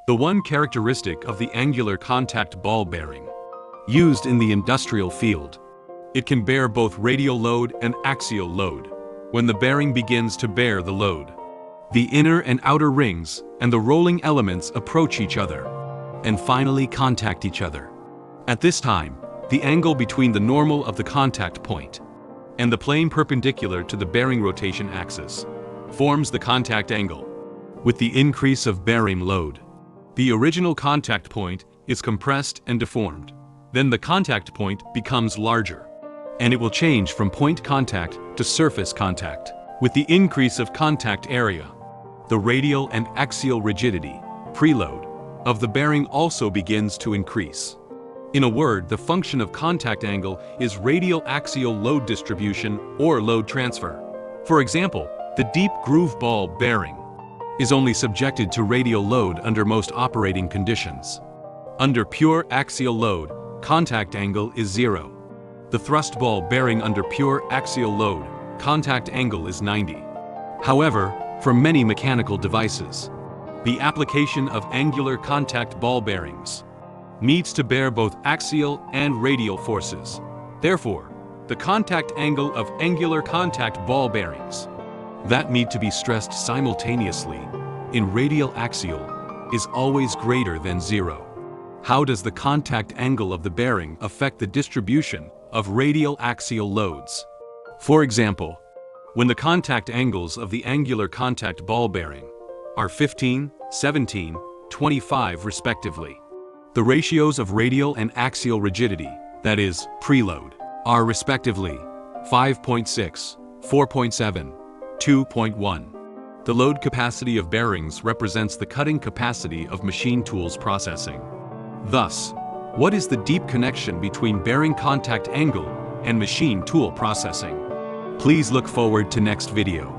The one characteristic of the angular contact ball bearing, used in the industrial field. It can bear both radial load and axial load. When the bearing begins to bear the load, the inner and outer rings and the rolling elements approach each other and finally contact each other. At this time, the angle between the normal of the contact point and the plane perpendicular to the bearing rotation axis forms the contact angle. With the increase of bearing load, the original contact point is compressed and deformed. Then the contact point becomes larger, and it will change from point contact to surface contact. With the increase of contact area, the radial and axial rigidity, preload, of the bearing also begins to increase. In a word, the function of contact angle is radial axial load distribution or load transfer. For example, the deep groove ball bearing is only subjected to radial load under most operating conditions. Under pure axial load, contact angle is 0. The thrust ball bearing under pure axial load, contact angle is 90. However, for many mechanical devices, the application of angular contact ball bearings needs to bear both axial and radial forces. Therefore, the contact angle of angular contact ball bearings that need to be stressed simultaneously in radial axial is always greater than 0. How does the contact angle of the bearing affect the distribution of radial axial loads? For example, when the contact angles of the angular contact ball bearing are 15, 17, 25 respectively, the ratios of radial and axial rigidity, that is, preload, are respectively 5.6, 4.7, 2.1. The load capacity of bearings represents the cutting capacity of machine tools processing. Thus, what is the deep connection between bearing contact angle and machine tool processing? Please look forward to next video.